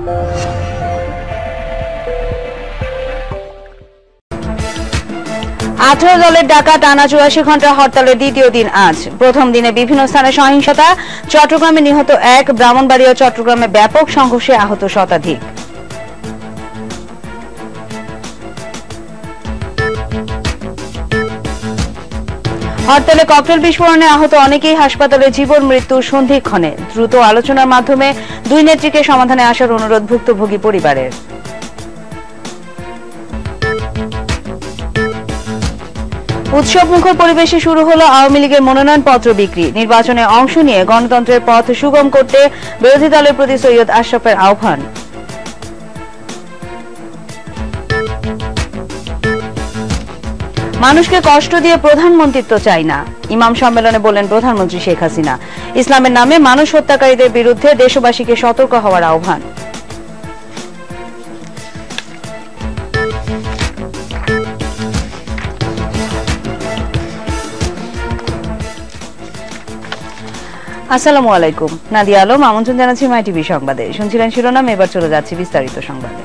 18 দলের ডাকা টানা 84 ঘন্টা হরতালের দ্বিতীয় দিন আজ। প্রথম দিনে বিভিন্ন স্থানে সহিংসতা, চট্টগ্রামে নিহত 1, ব্রাহ্মণবাড়িয়া ও চট্টগ্রামে ব্যাপক সংঘর্ষে আহত শতাধিক। হরতালে ককটেল বিস্ফোরণে আহত অনেকেই হাসপাতালে জীবন মৃত্যু সন্ধিক্ষণে। দ্রুত আলোচনার মাধ্যমে দুই নেত্রীকে সমাধানে আসার অনুরোধ ভুক্তভোগী পরিবারের। উৎসবমুখর পরিবেশে শুরু হলো আওয়ামী লীগের মনোনয়নপত্র বিক্রি। নির্বাচনে অংশ নিয়ে গণতন্ত্রের পথ সুগম করতে বিরোধী দলের প্রতি সৈয়দ আশরাফের আহ্বান। মানুষকে কষ্ট দিয়ে প্রধানমন্ত্রিত্ব চাই না, ইমাম সম্মেলনে বললেন প্রধানমন্ত্রী শেখ হাসিনা। ইসলামের নামে মানুষ হত্যাকারীদের বিরুদ্ধে দেশবাসীকে সতর্ক হওয়ার আহ্বান। আসসালামু আলাইকুম, নাদিয়া আলম আমন্ত্রণ জানাচ্ছি মাই টিভি সংবাদে। শুনছিলেন শিরোনাম, এবার চলে যাচ্ছি বিস্তারিত সংবাদে।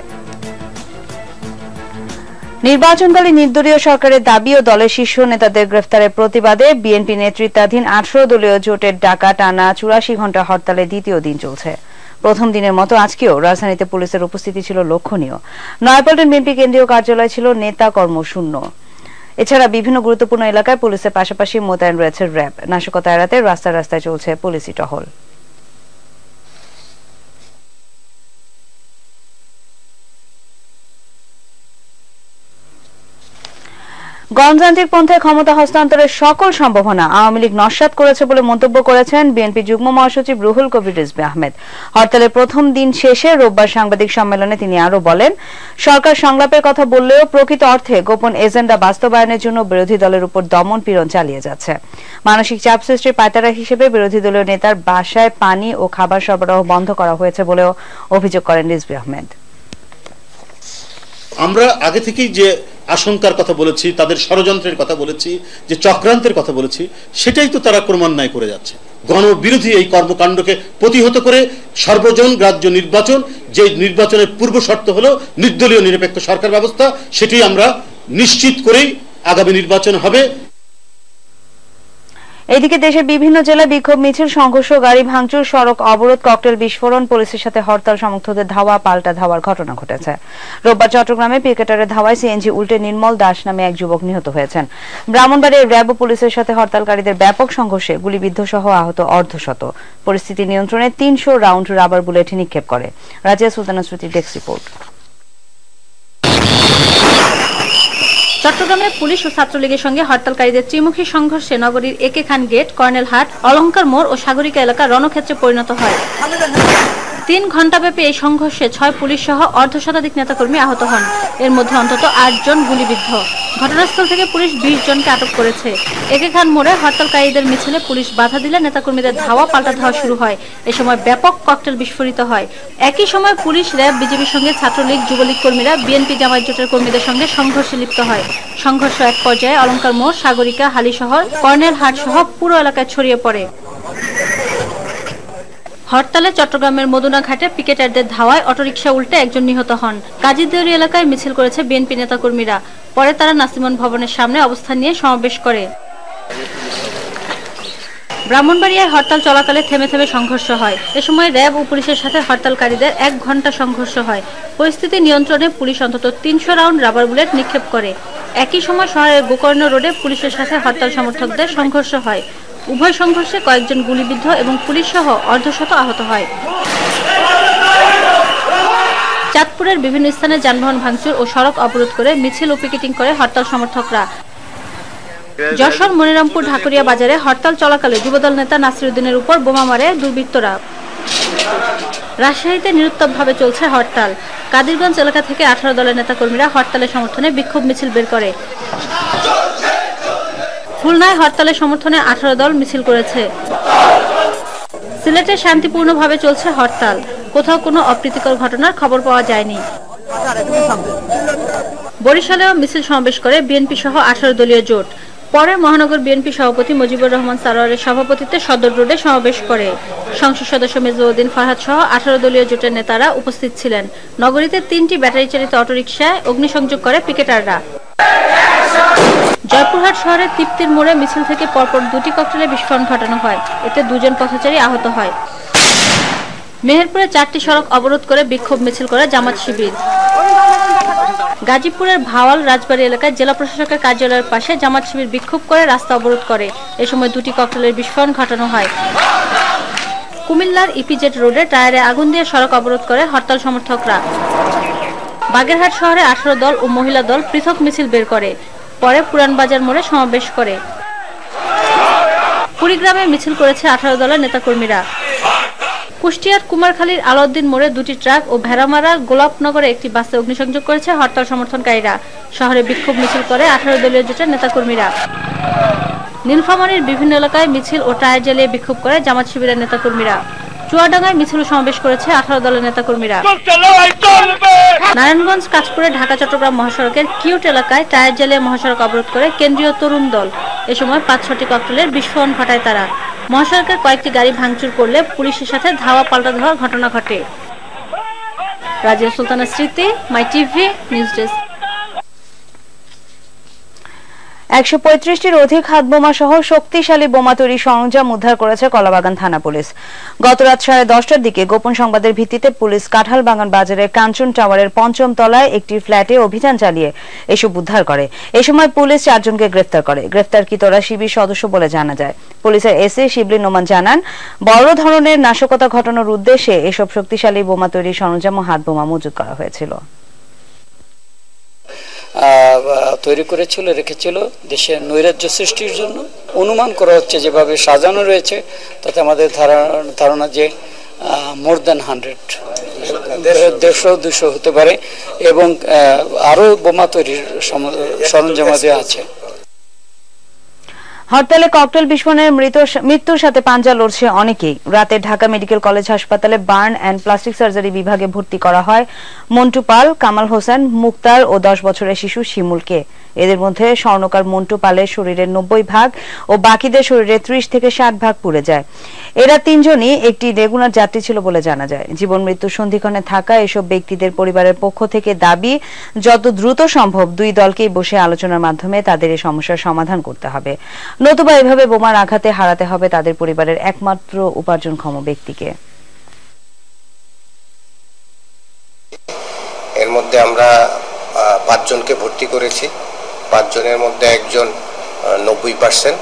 নির্বাচনকালে নির্দলীয় সরকারের দাবি ও দলের শীর্ষ নেতাদের গ্রেফতারের প্রতিবাদে বিএনপি নেতৃত্বাধীন 18 দলীয় জোটের ডাকা টানা 84 ঘন্টা হরতালের দ্বিতীয় দিন চলছে। প্রথম দিনের মতো আজকেও রাজধানীতে পুলিশের উপস্থিতি ছিল লক্ষণীয়। নয়াপল্টন বিএনপি কেন্দ্রীয় কার্যালয় ছিল নেতা কর্মশূন্য। এছাড়া বিভিন্ন গুরুত্বপূর্ণ এলাকায় পুলিশের পাশাপাশি মোতায়েন রয়েছে র্যাব। নাশকতা এড়াতে রাস্তায় রাস্তায় চলছে পুলিশি টহল। গণতান্ত্রিক পন্থায় ক্ষমতা হস্তান্তরের সকল সম্ভাবনা আওয়ামী লীগ নস্যাৎ করেছে বলে মন্তব্য করেছেন বিএনপি যুগ্ম মহাসচিব রুহুল কবির রিজভী আহমেদ। হরতালের প্রথম দিন শেষে রোববার সাংবাদিক সম্মেলনে তিনি আরো বলেন, সরকার সংলাপের কথা বললেও প্রকৃত অর্থে গোপন এজেন্ডা বাস্তবায়নের জন্য বিরোধী দলের উপর দমন পীড়ন চালিয়ে যাচ্ছে। মানসিক চাপ সৃষ্টির পায়তারা হিসেবে বিরোধী দলীয় নেতার বাসায় পানি ও খাবার সরবরাহ বন্ধ করা হয়েছে বলেও অভিযোগ করেন রিজভী আহমেদ। আমরা আগে থেকেই যে আশঙ্কার কথা বলেছি, তাদের ষড়যন্ত্রের কথা বলেছি, যে চক্রান্তের কথা বলেছি, সেটাই তো তারা ক্রমান্বয়ে করে যাচ্ছে। গণবিরোধী এই কর্মকাণ্ডকে প্রতিহত করে সর্বজন গ্রাহ্য নির্বাচন, যে নির্বাচনের পূর্ব শর্ত হলো নির্দলীয় নিরপেক্ষ সরকার ব্যবস্থা, সেটি আমরা নিশ্চিত করেই আগামী নির্বাচন হবে। এদিকে দেশের বিভিন্ন জেলায় বিক্ষোভ মিছিল, সংঘর্ষ, গাড়ি ভাঙচুর, সড়ক অবরোধ, ককটেল বিস্ফোরণ, পুলিশের সাথে হরতাল সমর্থকদের ধাওয়া পাল্টা ধাওয়ার ঘটনা ঘটেছে। রোববার চট্টগ্রামে পিকেটারের ধাওয়ায় সিএনজি উল্টে নির্মল দাস নামে এক যুবক নিহত হয়েছেন। ব্রাহ্মণবাড়িয়ার র্যাব ও পুলিশের সাথে হরতালকারীদের ব্যাপক সংঘর্ষে গুলিবিদ্ধ সহ আহত অর্ধশত। পরিস্থিতি নিয়ন্ত্রণে 300 রাউন্ড রাবার বুলেট নিক্ষেপ করে। রাজিয়া সুলতানা শ্রুতির ডেস্ক রিপোর্ট। চট্টগ্রামে পুলিশ ও ছাত্রলীগের সঙ্গে হরতালকারীদের ত্রিমুখী সংঘর্ষে নগরীর একে খান গেট, কর্নেলহাট, অলঙ্কার মোড় ও সাগরিকা এলাকা রণক্ষেত্রে পরিণত হয়। 3 ঘণ্টাব্যাপী এই সংঘর্ষে 6 পুলিশ সহ অর্ধশতাধিক নেতাকর্মী আহত হন। এর মধ্যে অন্তত 8 জন গুলিবিদ্ধ। ঘটনাস্থল থেকে পুলিশ 20 জনকে আটক করেছে। একে খান মোড়ে হরতালকারীদের মিছিলে পুলিশ বাধা দিলে নেতাকর্মীদের ধাওয়া পাল্টা ধাওয়া শুরু হয়। এ সময় ব্যাপক ককটেল বিস্ফোরিত হয়। একই সময় পুলিশ, র্যাব, বিজেপির সঙ্গে ছাত্রলীগ, যুবলীগ কর্মীরা বিএনপি জামায়াত জোটের কর্মীদের সঙ্গে সংঘর্ষে লিপ্ত হয়। সংঘর্ষ এক পর্যায়ে অলঙ্কার মোড়, সাগরিকা, হালিশহর, কর্নেলহাট সহ পুরো এলাকায় ছড়িয়ে পড়ে। হরতালে চট্টগ্রামের মদুনা ঘাটে পিকেটারদের ধাওয়ায় অটোরিকশা উল্টে একজন নিহত হন। কাজীদেউরি এলাকায় মিছিল করেছে বিএনপি নেতাকর্মীরা। পরে তারা নাসিমন ভবনের সামনে অবস্থান নিয়ে সমাবেশ করে। ব্রাহ্মণবাড়িয়ায় হরতাল চলাকালে থেমে থেমে সংঘর্ষ হয়। এ সময় র্যাব ও পুলিশের সাথে হরতালকারীদের 1 ঘণ্টা সংঘর্ষ হয়। পরিস্থিতি নিয়ন্ত্রণে পুলিশ অন্তত 300 রাউন্ড রাবার বুলেট নিক্ষেপ করে। একই সময় শহরের গোকর্ণ রোডে পুলিশের সাথে হরতাল সমর্থকদের সংঘর্ষ হয়। উভয় সংঘর্ষে কয়েকজন গুলিবিদ্ধ এবং পুলিশ সহ অর্ধশত আহত হয়। চাঁদপুরের বিভিন্ন স্থানে যানবাহন ভাঙচুর ও সড়ক অবরোধ করে মিছিল ও পিকেটিং করে হরতাল সমর্থকরা। যশোর মনিরামপুর ঢাকুরিয়া বাজারে হরতাল চলাকালে যুবদল নেতা নাসিরউদ্দিনের উপর বোমা মারে দুর্বৃত্তরা। রাজশাহীতে নিরুত্তমভাবে চলছে হরতাল। কাদিরগঞ্জ এলাকা থেকে 18 দলের নেতাকর্মীরা হরতালের সমর্থনে বিক্ষোভ মিছিল বের করে। খুলনায় হরতালের সমর্থনে 18 দল মিছিল করেছে। সিলেটে শান্তিপূর্ণভাবে চলছে হরতাল। কোথাও কোনো অপ্রীতিকর ঘটনার খবর পাওয়া যায়নি। বরিশালেও মিছিল সমাবেশ করে বিএনপি সহ 18 দলীয় জোট। পরে মহানগর বিএনপি সভাপতি মুজিবুর রহমান সারোয়ারের সভাপতিত্বে সদর রোডে সমাবেশ করে সংসদ সদস্য মেজবাউদ্দিন ফারহাদ সহ 18 দলীয় জোটের নেতারা উপস্থিত ছিলেন। নগরীতে 3টি ব্যাটারি চালিত অটোরিকশায় অগ্নিসংযোগ করে পিকেটাররা। জয়পুরহাট শহরের তৃপ্তির মোড়ে মিছিল থেকে পরপর 2টি ককটেলে বিস্ফোরণ ঘটানো হয়। এতে 2 জন পথচারী আহত হয়। মেহেরপুরে 4টি সড়ক অবরোধ করে বিক্ষোভ মিছিল করে জামাত শিবির। গাজীপুরের ভাওয়াল রাজবাড়ী এলাকায় জেলা প্রশাসকের কার্যালয়ের পাশে জামাত শিবির বিক্ষোভ করে রাস্তা অবরোধ করে। এ সময় 2টি ককটেলের বিস্ফোরণ ঘটানো হয়। কুমিল্লার ইপিজেড রোডে টায়ারে আগুন দিয়ে সড়ক অবরোধ করে হরতাল সমর্থকরা। বাগেরহাট শহরে 18 দল ও মহিলা দল পৃথক মিছিল বের করে। পরে পুরানবাজার মোড়ে সমাবেশ করে। কুড়িগ্রামে মিছিল করেছে 18 দলের নেতাকর্মীরা। কুষ্টিয়ার কুমারখালীর আলাউদ্দিন মোড়ে 2টি ট্রাক ও ভেড়ামারা গোলাপনগরে একটি বাসে অগ্নিসংযোগ করেছে হরতাল সমর্থনকারীরা। শহরে বিক্ষোভ মিছিল করে 18 দলীয় জোটের নেতাকর্মীরা। নীলফামারীর বিভিন্ন এলাকায় মিছিল ও টায়ার জ্বালিয়ে বিক্ষোভ করে জামাত শিবিরের নেতাকর্মীরা। চুয়াডাঙ্গায় মিছিল সমাবেশ করেছে 18 দলের নেতাকর্মীরা। নারায়ণগঞ্জ কাঁচপুরে ঢাকা চট্টগ্রাম মহাসড়কের কিউট এলাকায় টায়ার জ্বালিয়ে মহাসড়ক অবরোধ করে কেন্দ্রীয় তরুণ দল। এ সময় 5-6টি ককটেলের বিস্ফোরণ ঘটায় তারা। মহাসড়কের কয়েকটি গাড়ি ভাঙচুর করলে পুলিশের সাথে ধাওয়া পাল্টা ধাওয়ার ঘটনা ঘটে। রাজিয়া সুলতানা স্মৃতি, মাই টিভি নিউজ ডেস্ক। 135টির অধিক হাতবোমা সহ শক্তিশালী বোমা তৈরি সরঞ্জাম উদ্ধার করেছে কলাবাগান থানা পুলিশ। গত রাত 10:30টার দিকে গোপন সংবাদের ভিত্তিতে পুলিশ কাঁঠালবাগান বাজারের কাঞ্চন টাওয়ারের 5ম তলায় একটি ফ্ল্যাটে অভিযান চালিয়ে এসব উদ্ধার করে। এ সময় পুলিশ 4 জনকে গ্রেফতার করে। গ্রেফতারকৃতরা শিবির সদস্য বলে জানা যায়। পুলিশের এসএ শিবলি নোমান জানান, বড় ধরনের নাশকতা ঘটানোর উদ্দেশ্যে এসব শক্তিশালী বোমা তৈরি সরঞ্জাম ও হাতবোমা মজুত করা হয়েছিল। তৈরি করেছিল, রেখেছিল দেশের নৈরাজ্য সৃষ্টির জন্য। অনুমান করা হচ্ছে যেভাবে সাজানো রয়েছে তাতে আমাদের ধারণা যে মোর দ্যান 100, 150-200 হতে পারে এবং আরো বোমা তৈরির সরঞ্জাম আছে। হরতালে ককটেল বিস্ফোরণের মৃত্যুর সাথে পাঞ্জা লড়ছে অনেকেই। রাতে ঢাকা মেডিকেল কলেজ হাসপাতালে বার্ন অ্যান্ড প্লাস্টিক সার্জারি বিভাগে ভর্তি করা হয় মন্টু পাল, কামাল হোসেন, মুক্তার ও 10 বছরের শিশু শিমুলকে। এদের মধ্যে স্বর্ণকার মন্টু পালের শরীরের 90 ভাগ ও বাকিদের শরীরের 30 থেকে 60 ভাগ পুড়ে যায়। এরা 3 জনই একটি রেগুলার যাত্রী ছিল বলে জানা যায়। জীবন মৃত্যুর সন্ধিক্ষণে থাকা এসব ব্যক্তিদের পরিবারের পক্ষ থেকে দাবি, যত দ্রুত সম্ভব 2 দলকেই বসে আলোচনার মাধ্যমে তাদের এই সমস্যার সমাধান করতে হবে, নতুবা এভাবে বোমার আঘাতে হারাতে হবে তাদের পরিবারের একমাত্র উপার্জনক্ষম ব্যক্তিকে। এর মধ্যে আমরা 5 জনকে ভর্তি করেছি। 5 জনের মধ্যে একজন 90%,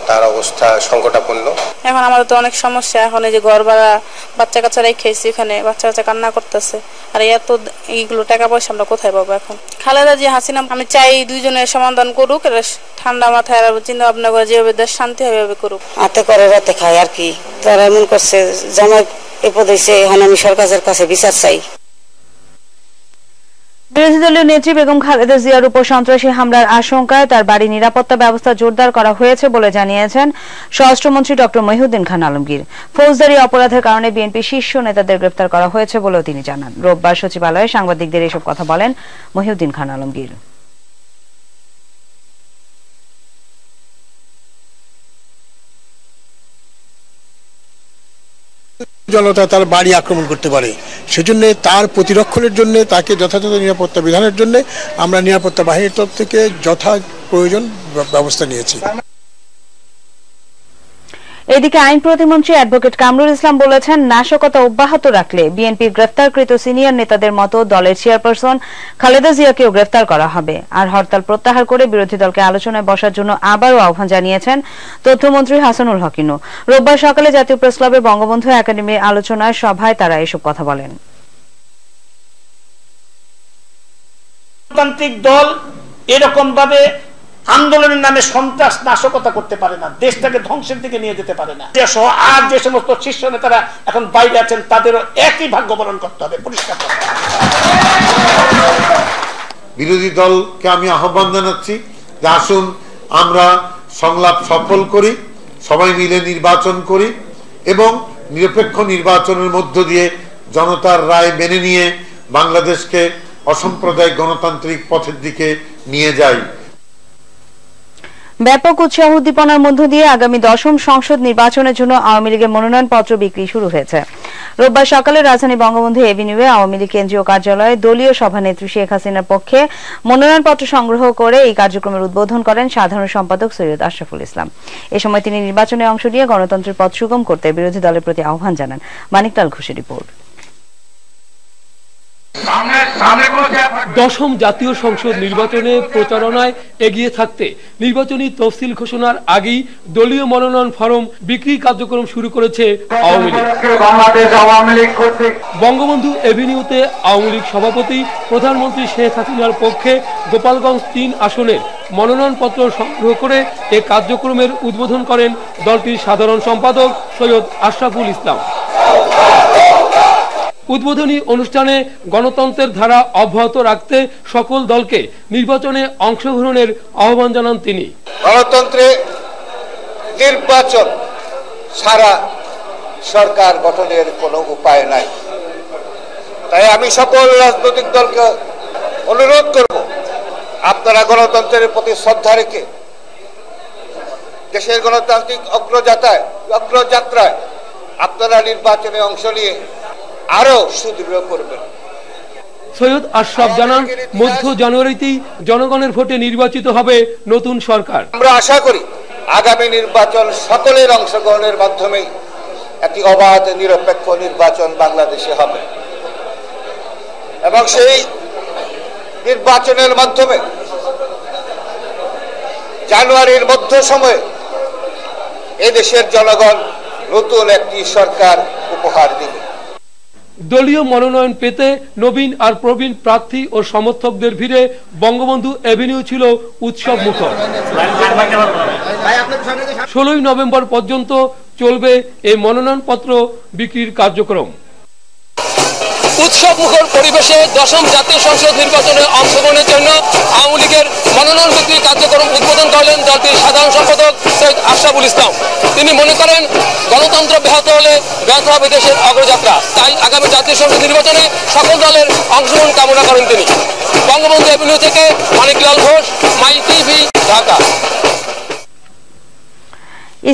তার অবস্থা সংকটাপন্ন। এখন আমাদের তো অনেক সমস্যা। এখন এই যে ঘর ভাড়া, বাচ্চা কাচ্চারাই খেয়েছি, এখানে বাচ্চা কাচ্চা কান্না করতেছে। আর এত এইগুলো টাকা পয়সা আমরা কোথায় পাবো এখন? খালেদা জি হাসিনা, আমি চাই 2 জনের সমাধান করুক, ঠান্ডা মাথায় আর চিন্তা ভাবনা করে যেভাবে দেশ শান্তি হবে এভাবে করুক। হাতে করে রাতে খায় আর কি। তারা এমন করছে, জামাই বিপদ হয়েছে, এখন আমি সরকারের কাছে বিচার চাই। বিরোধী দলীয় নেত্রী বেগম খালেদা জিয়ার উপর সন্ত্রাসী হামলার আশঙ্কায় তার বাড়ির নিরাপত্তা ব্যবস্থা জোরদার করা হয়েছে বলে জানিয়েছেন স্বরাষ্ট্রমন্ত্রী ডক্টর মহিউদ্দিন খান আলমগীর। ফৌজদারি অপরাধের কারণে বিএনপি শীর্ষ নেতাদের গ্রেফতার করা হয়েছে বলেও তিনি জানান। রোববার সচিবালয়ে সাংবাদিকদের এসব কথা বলেন মহিউদ্দিন খান আলমগীর। জনতা তার বাড়ি আক্রমণ করতে পারে, সেজন্য তার প্রতিরক্ষণের জন্য তাকে যথাযথ নিরাপত্তা বিধানের জন্য আমরা নিরাপত্তা বাহিনীর তরফ থেকে যথা প্রয়োজন ব্যবস্থা নিয়েছি। এদিকে আইন প্রতিমন্ত্রী অ্যাডভোকেট কামরুল ইসলাম বলেছেন, নাশকতা অব্যাহত রাখলে বিএনপির গ্রেফতারকৃত সিনিয়র নেতাদের মতো দলের চেয়ারপারসন খালেদা জিয়াকেও গ্রেফতার করা হবে। আর হরতাল প্রত্যাহার করে বিরোধী দলকে আলোচনায় বসার জন্য আবারও আহ্বান জানিয়েছেন তথ্যমন্ত্রী হাসানুল হকিনু। রোববার সকালে জাতীয় প্রেসক্লাবে বঙ্গবন্ধু একাডেমির আলোচনায় সভায় তারা এসব কথা বলেন। গণতান্ত্রিক দল এরকম ভাবে আন্দোলনের নামে সন্ত্রাস নাশকতা করতে পারে না, দেশটাকে ধ্বংসের দিকে নিয়ে যেতে পারে না। আর যে সমস্ত শীর্ষ নেতারা এখন বাইরে আছেন তাদেরও একই ভাগ্য বরণ করতে হবে, পরিষ্কার করতে হবে। বিরোধী দলকে আমি আহ্বান জানাচ্ছি যে আসুন আমরা সংলাপ সফল করি, সবাই মিলে নির্বাচন করি এবং নিরপেক্ষ নির্বাচনের মধ্য দিয়ে জনতার রায় মেনে নিয়ে বাংলাদেশকে অসাম্প্রদায়িক গণতান্ত্রিক পথের দিকে নিয়ে যাই। ব্যাপক উৎসাহ উদ্দীপনার মধ্য দিয়ে আগামী 10ম সংসদ নির্বাচনের জন্য আওয়ামী লীগের মনোনয়নপত্র বিক্রি শুরু হয়েছে। রোববার সকালে রাজধানী বঙ্গবন্ধু এভিনিউয়ে আওয়ামী লীগ কেন্দ্রীয় কার্যালয়ে দলীয় সভানেত্রী শেখ হাসিনার পক্ষে মনোনয়নপত্র সংগ্রহ করে এই কার্যক্রমের উদ্বোধন করেন সাধারণ সম্পাদক সৈয়দ আশরাফুল ইসলাম। এ সময় তিনি নির্বাচনে অংশ নিয়ে গণতন্ত্রের পথ সুগম করতে বিরোধী দলের প্রতি আহ্বান জানান। মানিকলাল ঘোষের রিপোর্ট। 10ম জাতীয় সংসদ নির্বাচনে প্রচারণায় এগিয়ে থাকতে নির্বাচনী তফসিল ঘোষণার আগেই দলীয় মনোনয়ন ফরম বিক্রি কার্যক্রম শুরু করেছে আওয়ামী লীগ। বঙ্গবন্ধু এভিনিউতে আওয়ামী লীগ সভাপতি প্রধানমন্ত্রী শেখ হাসিনার পক্ষে গোপালগঞ্জ 3 আসনের মনোনয়নপত্র সংগ্রহ করে এ কার্যক্রমের উদ্বোধন করেন দলটির সাধারণ সম্পাদক সৈয়দ আশরাফুল ইসলাম। উদ্বোধনী অনুষ্ঠানে গণতন্ত্রের ধারা অব্যাহত রাখতে সকল দলকে নির্বাচনে অংশগ্রহণের আহ্বান জানান তিনি। গণতন্ত্রে নির্বাচন ছাড়া সরকার গঠনের কোনো উপায় নাই। তাই আমি সকল রাজনৈতিক দলকে অনুরোধ করব, আপনারা গণতন্ত্রের প্রতি শ্রদ্ধা রেখে দেশের গণতান্ত্রিক অগ্রযাত্রায় আপনারা নির্বাচনে অংশ নিয়ে আরো সুদৃঢ় করবেন। সৈয়দ আশরাফ জানান, মধ্য জানুয়ারিতেই জনগণের ভোটে নির্বাচিত হবে নতুন সরকার। আমরা আশা করি আগামী নির্বাচন সকলের অংশগ্রহণের মাধ্যমে একটি অবাধ নিরপেক্ষ নির্বাচন বাংলাদেশে হবে এবং সেই নির্বাচনের মাধ্যমে জানুয়ারির মধ্য সময়ে এদেশের জনগণ নতুন একটি সরকার উপহার দিবে। দলীয় মনোনয়ন পেতে নবীন আর প্রবীণ প্রার্থী ও সমর্থকদের ভিড়ে বঙ্গবন্ধু এভিনিউ ছিল উৎসব মুখর। 16ই নভেম্বর পর্যন্ত চলবে এই মনোনয়নপত্র বিক্রির কার্যক্রম। উৎসব মুখর পরিবেশে 10ম জাতীয় সংসদ নির্বাচনে অংশগ্রহণের জন্য আওয়ামী লীগের মনোনয়ন বিক্রি কার্যক্রম উদ্বোধন করলেন দলটির সাধারণ সম্পাদক সৈয়দ আশরাফুল ইসলাম। তিনি মনে করেন, গণতন্ত্র ব্যাহত হলে ব্যাহত হবে দেশের অগ্রযাত্রা। তাই আগামী জাতীয় সংসদ নির্বাচনে সকল দলের অংশগ্রহণ কামনা করেন তিনি। বঙ্গবন্ধু এভিনিউ থেকে মানিকলাল ঘোষ, মাই টিভি, ঢাকা।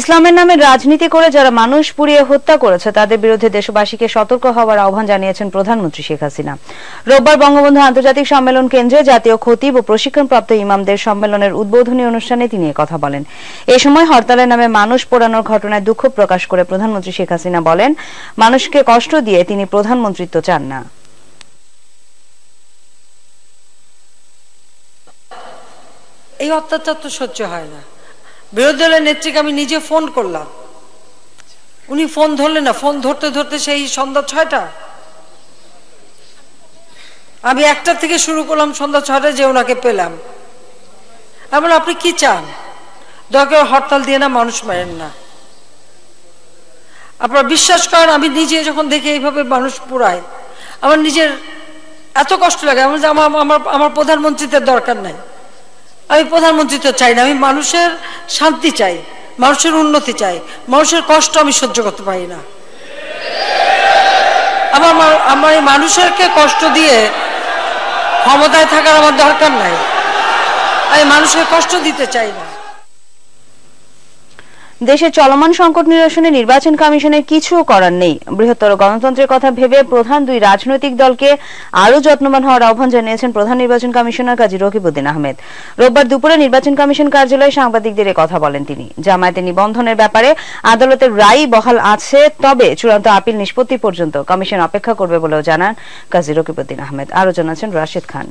ইসলামের নামে রাজনীতি করে যারা মানুষ পুড়িয়ে হত্যা করেছে তাদের বিরুদ্ধে দেশবাসীকে সতর্ক হওয়ার আহ্বান জানিয়েছেন প্রধানমন্ত্রী শেখ হাসিনা। রোববার বঙ্গবন্ধু আন্তর্জাতিক সম্মেলন কেন্দ্রে জাতীয় খতিব ও প্রশিক্ষণপ্রাপ্ত ইমামদের সম্মেলনের উদ্বোধনী অনুষ্ঠানে তিনি কথা বলেন। এ সময় হরতালের নামে মানুষ পোড়ানোর ঘটনায় দুঃখ প্রকাশ করে প্রধানমন্ত্রী শেখ হাসিনা বলেন, মানুষকে কষ্ট দিয়ে তিনি প্রধানমন্ত্রিত্ব চান না। এই অত্যাচার তো সহ্য হয় না। বিরোধী দলের নেত্রীকে আমি নিজে ফোন করলাম, উনি ফোন ধরলেন না। ফোন ধরতে ধরতে সেই সন্ধ্যা 6টা, আমি 1টা থেকে শুরু করলাম, সন্ধ্যা 6টায় যে ওনাকে পেলাম। এমন আপনি কি চান? দরকার হরতাল দিয়ে না, মানুষ মারেন না। আপনারা বিশ্বাস করেন, আমি নিজে যখন দেখি এইভাবে মানুষ পুরায়, আমার নিজের এত কষ্ট লাগে। আমার প্রধানমন্ত্রীদের দরকার নাই, আমি প্রধানমন্ত্রী তো চাই না। আমি মানুষের শান্তি চাই, মানুষের উন্নতি চাই, মানুষের কষ্ট আমি সহ্য করতে পারি না। আমার মানুষেরকে কষ্ট দিয়ে ক্ষমতায় থাকার আমার দরকার নাই। আমি মানুষের কষ্ট দিতে চাই না। দেশে চলমান সংকট নিরসনে নির্বাচন কমিশনের কিছু করার নেই। বৃহত্তর গণতন্ত্রের কথা ভেবে প্রধান দুই রাজনৈতিক দলকে আরও যত্নবান হওয়ার আহ্বান জানিয়েছেন প্রধান নির্বাচন কমিশনার কাজী রকিবউদ্দিন আহমেদ। রোববার দুপুরে নির্বাচন কমিশন কার্যালয়ে সাংবাদিকদের কথা বলেন তিনি। জামায়াতের নিবন্ধনের ব্যাপারে আদালতের রায় বহাল আছে, তবে চূড়ান্ত আপিল নিষ্পত্তি পর্যন্ত কমিশন অপেক্ষা করবে বলেও জানান কাজী রকিবউদ্দিন আহমেদ। আরও জানাচ্ছেন রাশেদ খান।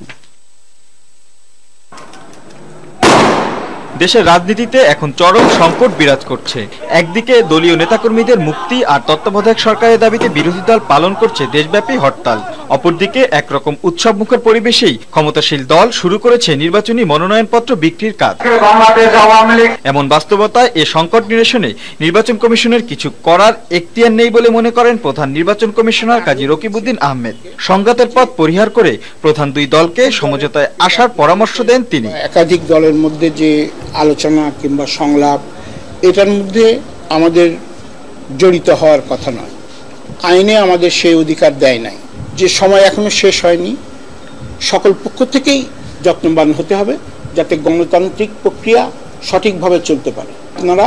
দেশের রাজনীতিতে এখন চরম সংকট বিরাজ করছে। একদিকে দলীয় নেতাকর্মীদের মুক্তি আর তত্ত্বাবধায়ক সরকারের দাবিতে বিরোধী দল পালন করছে দেশব্যাপী হরতাল। অপরদিকে একরকম উৎসবমুখর পরিবেশেই ক্ষমতাশীল দল শুরু করেছে নির্বাচনী মনোনয়নপত্র বিক্রির কাজ। এমন বাস্তবতায় এ সংকট নিরসনে নির্বাচন কমিশনের কিছু করার এখতিয়ার নেই বলে মনে করেন প্রধান নির্বাচন কমিশনার কাজী রকিবউদ্দিন আহমেদ। সংঘাতের পথ পরিহার করে প্রধান দুই দলকে সমঝোতায় আসার পরামর্শ দেন তিনি। একাধিক দলের মধ্যে যে আলোচনা কিংবা সংলাপ, এটার মধ্যে আমাদের জড়িত হওয়ার কথা নয়। আইনে আমাদের সেই অধিকার দেয় নাই। যে সময় এখনো শেষ হয়নি, সকল পক্ষ থেকেই যত্নবান হতে হবে যাতে গণতান্ত্রিক প্রক্রিয়া সঠিকভাবে চলতে পারে। আপনারা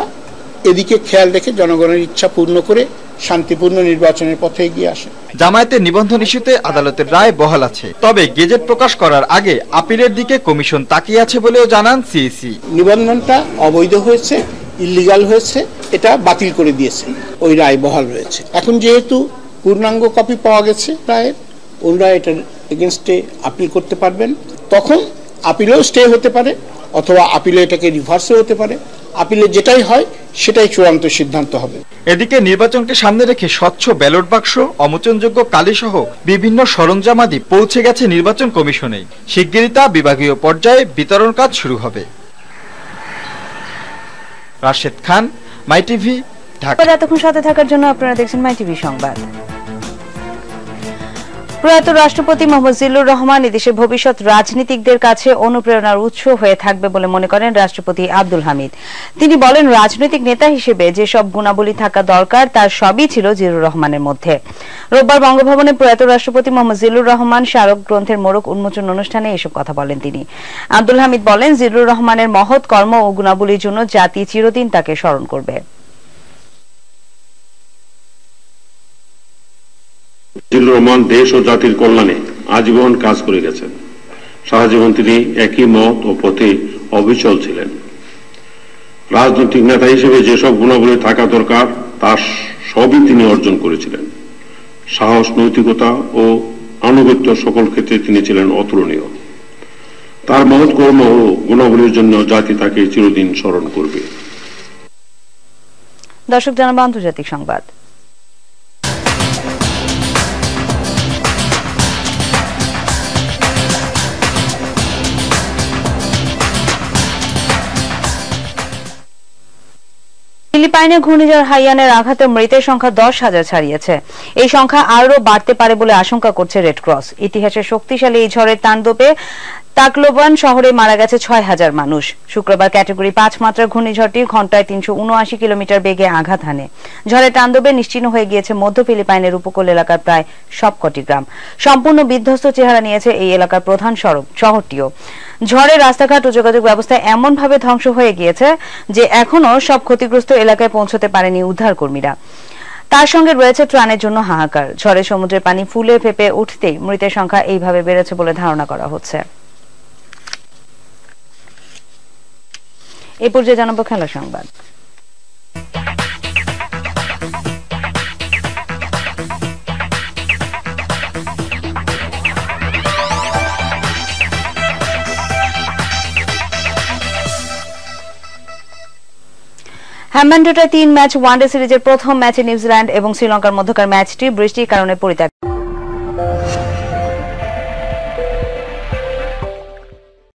এদিকে খেয়াল রেখে জনগণের ইচ্ছা পূর্ণ করে শান্তিপূর্ণ নির্বাচনের পথে এগিয়ে আসে। জামায়াতের নিবন্ধন ইস্যুতে আদালতের রায় বহাল আছে, তবে গেজেট প্রকাশ করার আগে আপিলের দিকে কমিশন তাকিয়ে আছে বলেও জানান সিইসি। নিবন্ধনটা অবৈধ হয়েছে, ইল্লিগাল হয়েছে, এটা বাতিল করে দিয়েছে, ওই রায় বহাল রয়েছে। এখন যেহেতু পূর্ণাঙ্গ কপি পাওয়া গেছে রায়ের, ওনারা এটার এগেনস্টে আপিল করতে পারবেন। তখন আপিলেও স্টে হতে পারে অথবা আপিলে এটাকে রিভার্সও হতে পারে। আপিলে যেটাই হয় সেটাই চূড়ান্ত সিদ্ধান্ত হবে। এদিকে নির্বাচনকে সামনে রেখে স্বচ্ছ ব্যালট বাক্স, অমোচনযোগ্য কালি সহ বিভিন্ন সরঞ্জামাদি পৌঁছে গেছে নির্বাচন কমিশনে। শিগগিরই তা বিভাগীয় পর্যায়ে বিতরণ কাজ শুরু হবে। রাশেদ খান, মাই টিভি, ঢাকা। এতক্ষণ সাথে থাকার জন্য আপনারা দেখছেন মাই টিভি সংবাদ। প্রয়াত রাষ্ট্রপতি মোহাম্মদ জিল্লুর রহমান এদেশের ভবিষ্যৎ রাজনীতিকদের কাছে অনুপ্রেরণার উৎস হয়ে থাকবে বলে মনে করেন রাষ্ট্রপতি আব্দুল হামিদ। তিনি বলেন, রাজনৈতিক নেতা হিসেবে যেসব গুণাবলী থাকা দরকার তার সবই ছিল জিল্লুর রহমানের মধ্যে। রোববার বঙ্গভবনে প্রয়াত রাষ্ট্রপতি মোহাম্মদ জিল্লুর রহমান স্মারক গ্রন্থের মোড়ক উন্মোচন অনুষ্ঠানে এসব কথা বলেন তিনি। আব্দুল হামিদ বলেন, জিল্লুর রহমানের মহৎ কর্ম ও গুণাবলীর জন্য জাতি চিরদিন তাকে স্মরণ করবে। জিল্লুর রহমান দেশ ও জাতির কল্যাণে আজীবন কাজ করে গেছেন। সারা জীবন তিনি একই মত ও পথে অবিচল ছিলেন। রাজনৈতিক নেতা হিসেবে যেসব গুণাবলী থাকা দরকার তার সবই তিনি অর্জন করেছিলেন। সাহস, নৈতিকতা ও আনুগত্য সকল ক্ষেত্রে তিনি ছিলেন অতুলনীয়। তার মহৎ কর্ম ও গুণাবলীর জন্য জাতি তাকে চিরদিন স্মরণ করবে। দর্শক, জানাবো আন্তর্জাতিক সংবাদ। ফিলিপাইনে ঘূর্ণিঝড় হাইয়ানের আঘাতে মৃতের সংখ্যা 10,000 ছাড়িয়েছে। এই সংখ্যা আরও বাড়তে পারে বলে আশঙ্কা করছে রেড ক্রস। ইতিহাসের শক্তিশালী এই ঝড়ের তাণ্ডবে তাকলোবান শহরে মারা গেছে 6,000 মানুষ। শুক্রবার ক্যাটাগরি 5 মাত্রার ঘূর্ণিঝড়টি ঘন্টায় 379 কিলোমিটার বেগে আঘাত হানে। ঝড়ের তাণ্ডবে নিশ্চিহ্ন হয়ে গিয়েছে মধ্য ফিলিপাইনের উপকূল এলাকার প্রায় সবকটি গ্রাম। সম্পূর্ণ বিধ্বস্ত চেহারা নিয়েছে এই এলাকার প্রধান সড়ক শহরটিও। ঝড়ে রাস্তাঘাট ও যোগাযোগ ব্যবস্থা এমনভাবে ধ্বংস হয়ে গিয়েছে যে এখনো সব ক্ষতিগ্রস্ত এলাকায় পৌঁছতে পারেনি উদ্ধারকর্মীরা। তার সঙ্গে রয়েছে ত্রাণের জন্য হাহাকার। ঝড়ে সমুদ্রের পানি ফুলে ফেপে উঠতেই মৃতের সংখ্যা এইভাবে বেড়েছে বলে ধারণা করা হচ্ছে। এই পর্যায়ে জানাবো খেলা সংবাদ। হ্যামব্যান্ডোটায় 3 ম্যাচ ওয়ানডে সিরিজের প্রথম ম্যাচে নিউজিল্যান্ড এবং শ্রীলঙ্কার মধ্যকার ম্যাচটি বৃষ্টির কারণে পরিত্যক্ত।